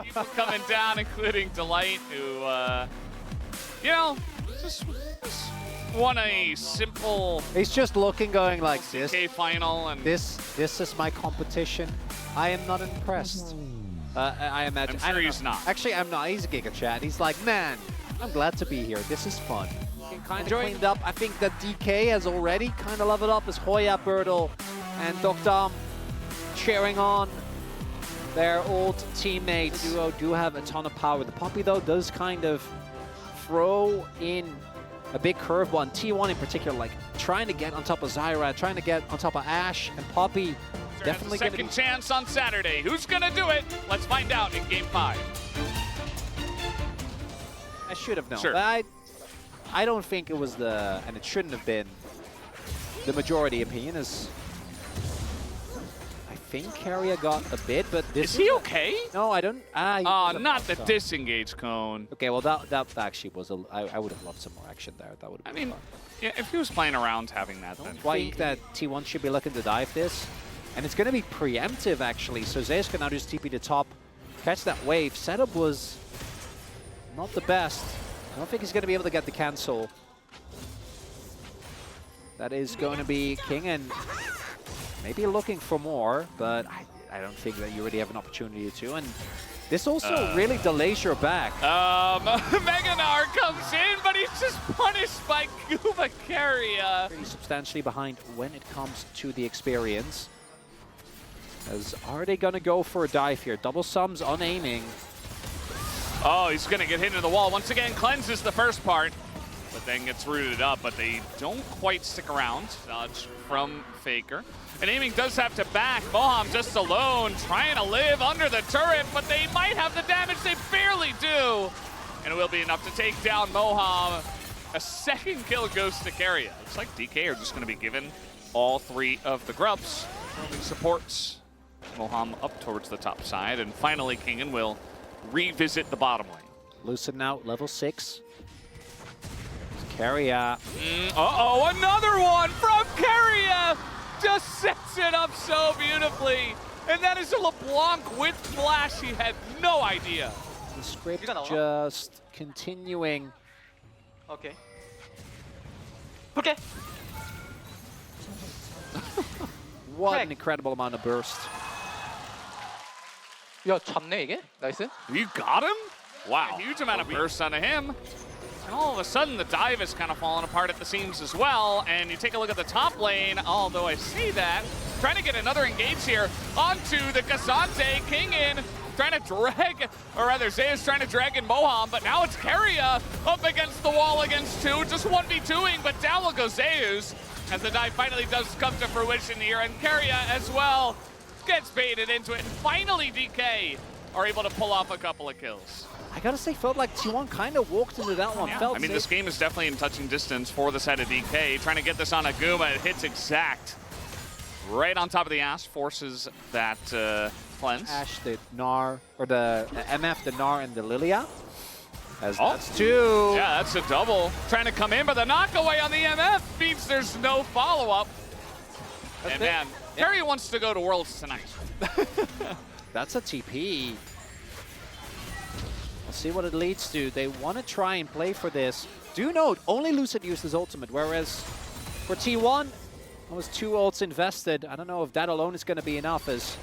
People coming down, including Delight, who, just won a simple He's just looking, going like this. LCK final, and This is my competition. I am not impressed. I imagine. I'm sure he's not. Actually, I'm not. He's a Giga Chat. He's like, man, I'm glad to be here. This is fun. Kind of cleaned up. I think that DK has already kind of leveled up as Hoya, Birdle, and Dr. cheering on their old teammates. The duo do have a ton of power. The Poppy, though, does kind of throw in a big curveball, and T1 in particular, like trying to get on top of Zyra, trying to get on top of Ashe, and Poppy definitely going to be... Second chance on Saturday. Who's going to do it? Let's find out in Game 5. I should have known. Sure. But I don't think it was and it shouldn't have been, the majority opinion is... I think Carrier got a bit, but this is he okay? No, I don't. Not the disengage cone. Okay, well that actually was I would have loved some more action there. That would have been fun. Yeah, if he was playing around having that, then I think that T1 should be looking to dive this, and it's going to be preemptive actually. So Zeus can now just TP to top, catch that wave. Setup was not the best. I don't think he's going to be able to get the cancel. That is going to be King, and maybe looking for more, but I don't think that you really have an opportunity to. And this also really delays your back. Meganar comes in, but he's just punished by Guba Carrier. Pretty substantially behind when it comes to the experience. Are they going to go for a dive here? Double sums on aiming. Oh, he's going to get hit into the wall. Once again, cleanses the first part, but then gets rooted up, but they don't quite stick around. Dodge from Faker. And aiming does have to back. Moham just alone, trying to live under the turret, but they might have the damage. They barely do. And it will be enough to take down Moham. A second kill goes to Carrier. Looks like DK are just going to be given all three of the grubs. Supports Moham up towards the top side. And finally, Kingen will revisit the bottom lane. Lucid now, level 6. Carrier. Uh-oh, another one from Carrier! Just sets it up so beautifully. And that is a LeBlanc with flash. He had no idea. The script just continuing. Okay. Okay. What an incredible amount of burst. 야, 잡네 이게? 나이스. You got him? Wow. A huge amount of burst onto him. And all of a sudden, the dive is kind of falling apart at the seams as well. And you take a look at the top lane, although I say that, trying to get another engage here onto the Cassante. Kingen trying to drag, or rather Zeus trying to drag in Moham, but now it's Carrier up against the wall against two, just 1v2ing, but down will go Zeus as the dive finally does come to fruition here. And Carrier as well gets baited into it. And finally DK are able to pull off a couple of kills. I gotta say, felt like T1 kind of walked into that one. Yeah. Felt I mean, safe. this game is definitely in touching distance for the side of DK. Trying to get this on Aguma. It hits exact. Right on top of the Ashe, forces that cleanse. Ashe, the Gnar, or the MF, the Gnar, and the Lilia. That's two. Yeah, that's a double. Trying to come in, but the knockaway on the MF means there's no follow-up. And man, Carrier wants to go to Worlds tonight. That's a TP. We'll see what it leads to. They want to try and play for this. Do note, only Lucid used his ultimate, whereas for T1, it was 2 ults invested. I don't know if that alone is going to be enough as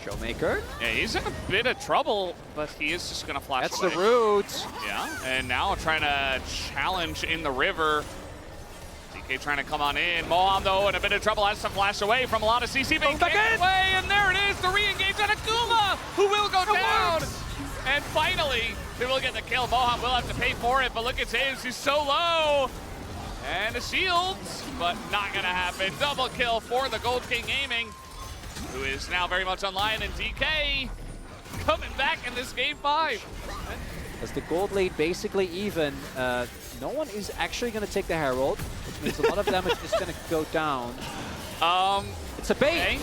Showmaker. Yeah, he's in a bit of trouble, but he is just going to flash That's away. the root. Yeah, and now trying to challenge in the river. DK trying to come on in. Moham, though, in a bit of trouble, has to flash away from a lot of CC being taken away, and there it is, the re-engage on Akuma, who will go down. And finally, they will get the kill. Moham will have to pay for it, but look at Zeus, he's so low. And the shields, but not gonna happen. Double kill for the Gold King aiming, who is now very much online, and DK coming back in this game 5. As the gold lead basically even, no one is actually going to take the Herald, which means a lot of damage is going to go down. It's a bait. Okay.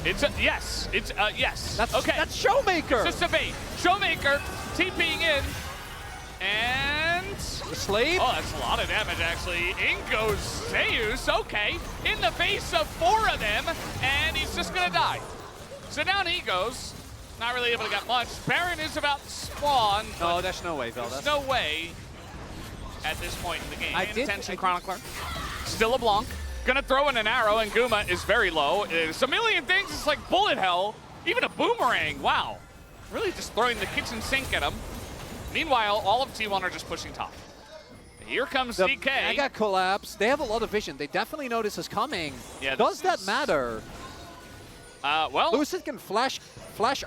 It's a, yes. It's yes. That's okay. That's Showmaker. It's just a bait. Showmaker TPing in, and the sleep. Oh, that's a lot of damage actually. In goes Zeus. Okay, in the face of 4 of them, and he's just gonna die. So down he goes. not really able to get much. Baron is about to spawn. No, there's no way, Vel. There's no way at this point in the game. Attention, I Chronicler. Still a Blanc. Gonna throw in an arrow, and Guma is very low. There's a million things. It's like bullet hell. Even a boomerang. Wow. Really just throwing the kitchen sink at him. Meanwhile, all of T1 are just pushing top. Here comes The DK. Mega collapse. They have a lot of vision. They definitely know this is coming. Yeah, Does that matter? Well, Lucid can flash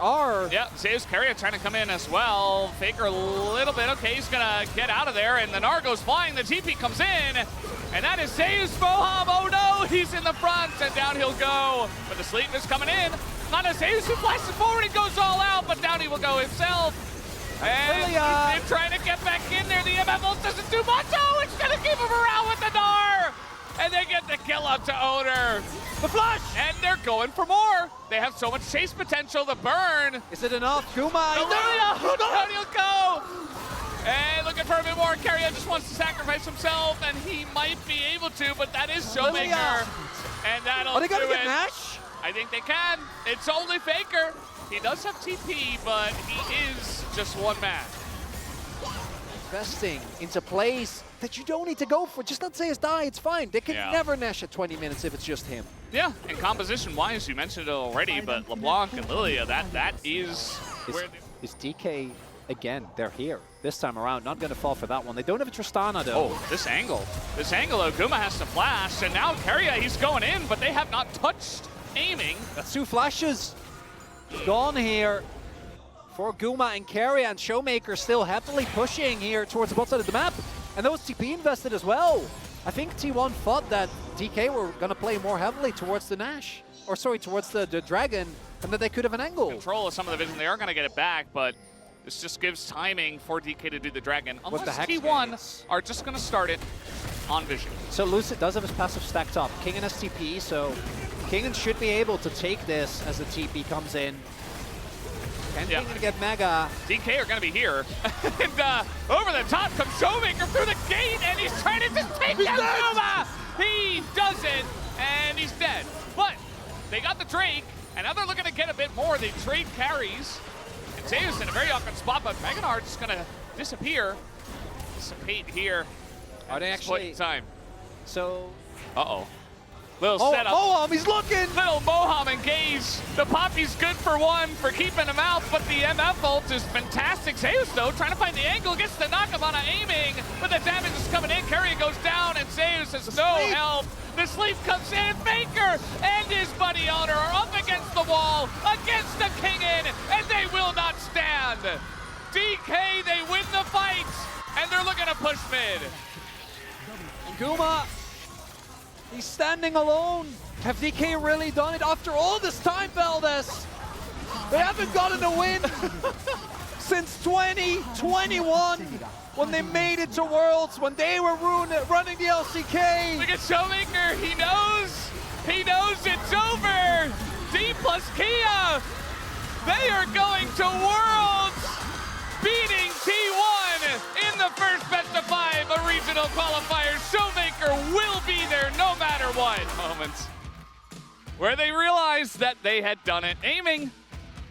R. yeah, Zeus Carrier trying to come in as well. Faker a little bit. Okay, he's gonna get out of there, and the Gnar goes flying. The TP comes in, and that is Zeus Moham. Oh no, he's in the front, and down he'll go. But the sleep is coming in. Not a Zeus who flashes forward and goes all out, but down he will go himself. And he's trying to get back in there. The MF ult doesn't do much. Oh, it's gonna keep him around with the Gnar. And they get the kill up to Owner. The flush! And they're going for more. They have so much chase potential. The burn. Is it enough? Guma! Down he'll go. And looking for a bit more. Carrier just wants to sacrifice himself, and he might be able to, but that is Showmaker. And that'll Are they gonna do get it. Nash? I think they can. It's only Faker. He does have TP, but he is just one man. Investing into plays that you don't need to go for. Just let Zeus die, it's fine. They can never Nash at 20 minutes if it's just him. Yeah, and composition-wise, you mentioned it already, but LeBlanc and Lilia, that is where... Is DK, again, they're here. This time around, not going to fall for that one. They don't have a Tristana, though. Oh, this angle, Guma has to flash, and now Carrier, he's going in, but they have not touched aiming. That's 2 flashes. Gone here for Guma and Carrier, and Showmaker still happily pushing here towards the bot side of the map. And that was TP invested as well. I think T1 thought that DK were going to play more heavily towards the Nash. Or sorry, towards the Dragon, and that they could have an angle. Control of some of the vision, they are going to get it back, but this just gives timing for DK to do the Dragon. Unless T1 are just going to start it on vision. So Lucid does have his passive stacked up. Kingen has TP, so Kingen should be able to take this as the TP comes in. Can Kingen get Mega? DK are going to be here. And over the top comes Showmaker through the gate, and he's trying to just take down Guma! He doesn't, and he's dead. But they got the Drake, and now they're looking to get a bit more. They trade carries. And Zeus in a very awkward spot, but Mega Gnar's just going to disappear. Dissipate here. Are they actually... Time. So... Uh-oh. Little setup. Moham, he's looking! Little Moham engage. The Poppy's good for one for keeping him out, but the MF ult is fantastic. Zeus, though, trying to find the angle, gets the knock-up on aiming, but the damage is coming in. Carrier goes down, and Zeus has no help. The sleep comes in, Faker and his buddy Owner are up against the wall, against the Kingen, and they will not stand. DK, they win the fight, and they're looking to push mid. Guma, he's standing alone. Have DK really done it after all this time, Valdez? They haven't gotten a win since 2021 when they made it to Worlds, when they were running the LCK. Look at Showmaker, he knows it's over. D plus Kia, they are going to Worlds, beating T1 in the first best of 5, a regional qualifier. Showmaker will be there no matter what. Moments where they realized that they had done it. Aiming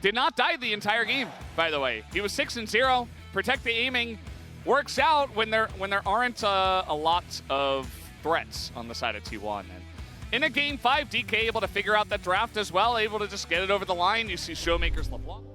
did not die the entire game, by the way. He was 6-0. Protect the aiming works out when there aren't a lot of threats on the side of T1. And in a game 5, DK able to figure out that draft as well, able to just get it over the line. You see Showmaker's LeBlanc.